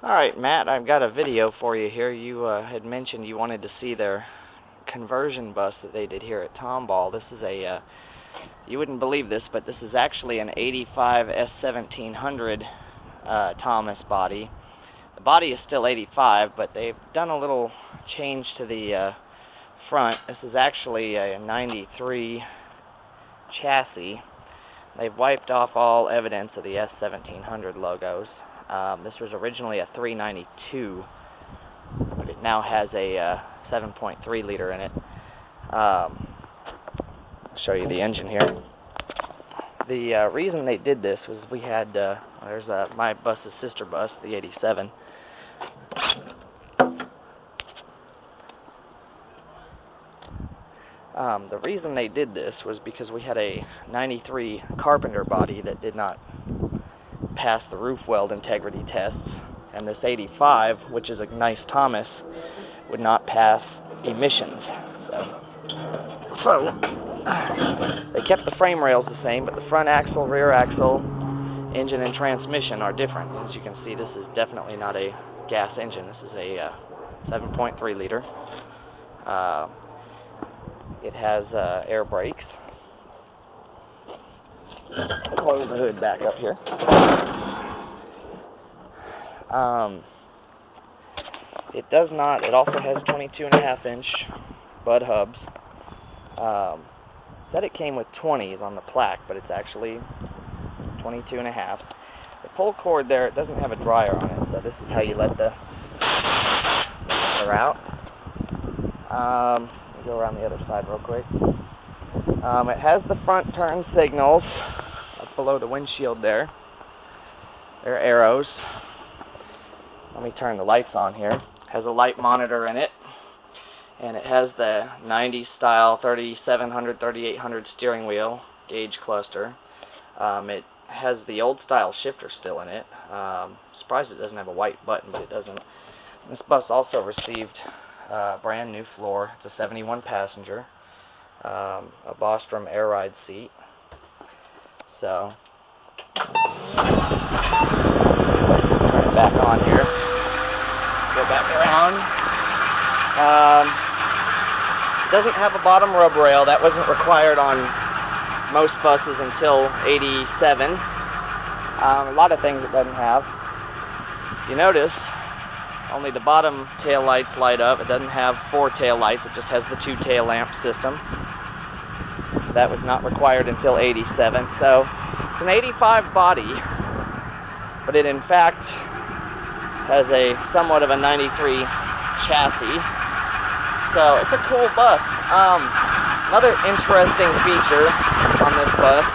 Alright, Matt, I've got a video for you here. You had mentioned you wanted to see their conversion bus that they did here at Tomball. This is a, you wouldn't believe this, but this is actually an 85 S-1700 Thomas body. The body is still 85, but they've done a little change to the front. This is actually a 93 chassis. They've wiped off all evidence of the S-1700 logos. This was originally a 392, but it now has a 7.3 liter in it. I'll show you the engine here. The reason they did this was we had, there's my bus's sister bus, the 87. The reason they did this was because we had a 93 Carpenter body that did not pass the roof weld integrity tests, and this 85, which is a nice Thomas, would not pass emissions. So they kept the frame rails the same, but the front axle, rear axle, engine, and transmission are different. As you can see, this is definitely not a gas engine. This is a 7.3 liter. It has air brakes. Close the hood back up here. It does not. It also has 22.5-inch bud hubs. Said it came with 20s on the plaque, but it's actually 22.5. The pull cord there, it doesn't have a dryer on it, so this is how you let the air out. Let me go around the other side real quick. It has the front turn signals up below the windshield there. They're arrows. Let me turn the lights on here. It has a light monitor in it, and it has the 90s style 3700, 3800 steering wheel gauge cluster. It has the old style shifter still in it. Surprised it doesn't have a white button, but it doesn't. This bus also received a brand new floor. It's a 71 passenger. A Bostrom air ride seat. So, turn it back on here. Go back around. It doesn't have a bottom rub rail. That wasn't required on most buses until 87. A lot of things it doesn't have. You notice only the bottom tail lights light up. It doesn't have 4 tail lights. It just has the 2 tail lamp system. That was not required until 87. So it's an 85 body, but it in fact has a somewhat of a 93 chassis. So it's a cool bus. Another interesting feature on this bus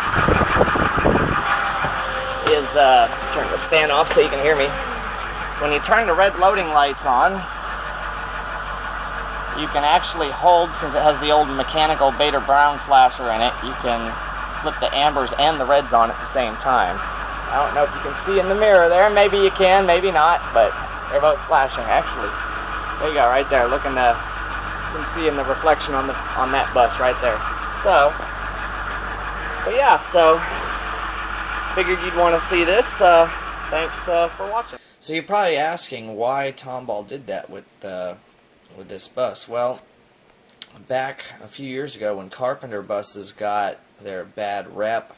is, turn the stand off so you can hear me. When you turn the red loading lights on, you can actually hold, since it has the old mechanical Bader Brown flasher in it, you can flip the ambers and the reds on at the same time. I don't know if you can see in the mirror there. Maybe you can, maybe not, but they're both flashing. Actually, there you go, right there. You can see in the reflection on that bus right there. So, but yeah, so figured you'd want to see this. Thanks for watching. So you're probably asking why Tomball did that with this bus. Well, back a few years ago when Carpenter buses got their bad rep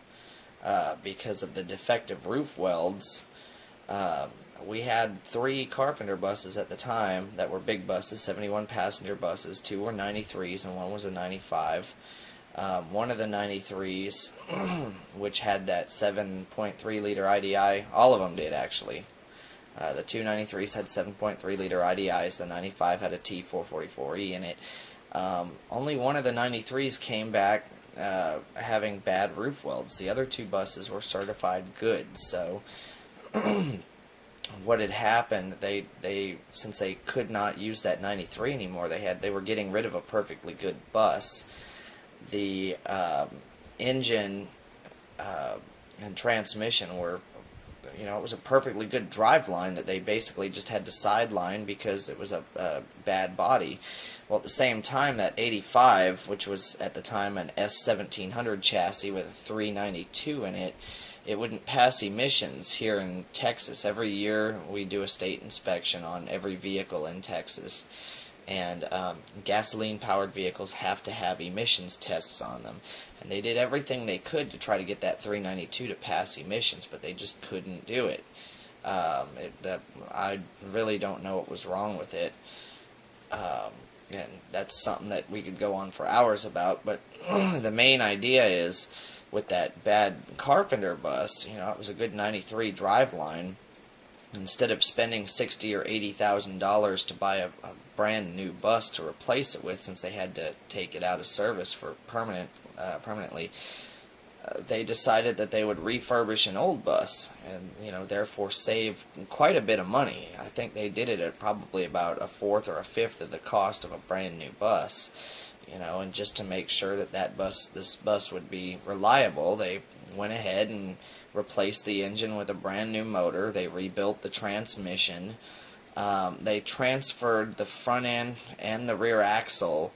because of the defective roof welds, we had 3 Carpenter buses at the time that were big buses, 71 passenger buses. 2 were 93s and 1 was a 95. One of the 93s, which had that 7.3 liter IDI, all of them did actually. The 2 93s had 7.3 liter IDIs, the 95 had a T444E in it. Only one of the 93s came back having bad roof welds. The other 2 buses were certified good. So what had happened, they since they could not use that 93 anymore, they were getting rid of a perfectly good bus. The engine and transmission were, you know, it was a perfectly good drive line that they basically just had to sideline because it was a bad body. Well, at the same time, that 85, which was at the time an S-1700 chassis with a 392 in it, it wouldn't pass emissions here in Texas. Every year we do a state inspection on every vehicle in Texas, and gasoline-powered vehicles have to have emissions tests on them. And they did everything they could to try to get that 392 to pass emissions, but they just couldn't do it. I really don't know what was wrong with it. And that's something that we could go on for hours about, but the main idea is, with that bad Carpenter bus, you know, it was a good 93 driveline. Instead of spending $60,000 or $80,000 to buy a brand new bus to replace it with, since they had to take it out of service for permanently, they decided that they would refurbish an old bus, and therefore save quite a bit of money. I think they did it at probably about a fourth or a fifth of the cost of a brand new bus. And just to make sure that this bus would be reliable, they went ahead and replaced the engine with a brand new motor. They rebuilt the transmission. They transferred the front end and the rear axle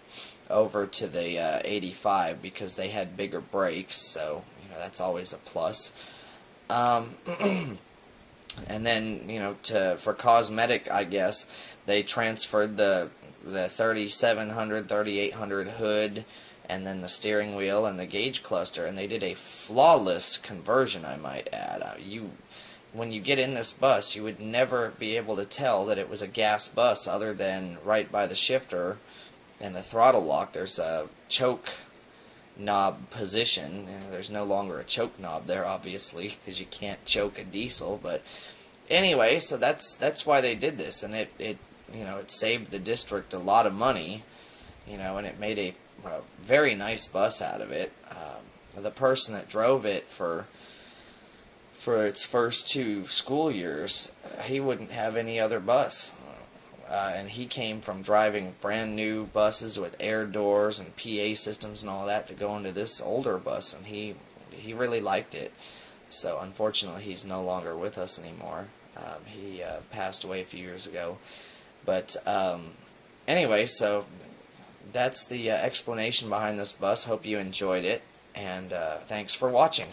over to the 85 because they had bigger brakes, so that's always a plus. And then for cosmetic, I guess, they transferred the 3700, 3800 hood, and then the steering wheel and the gauge cluster, and they did a flawless conversion, I might add. When you get in this bus, you would never be able to tell that it was a gas bus, other than right by the shifter and the throttle lock there's a choke knob position. There's no longer a choke knob there, obviously, because you can't choke a diesel. But anyway, so that's why they did this, and it saved the district a lot of money, and it made a very nice bus out of it. The person that drove it for its first 2 school years, he wouldn't have any other bus. And he came from driving brand new buses with air doors and PA systems and all that to go into this older bus, and he really liked it. So unfortunately, he's no longer with us anymore. He passed away a few years ago. But anyway, so that's the explanation behind this bus. Hope you enjoyed it, and thanks for watching.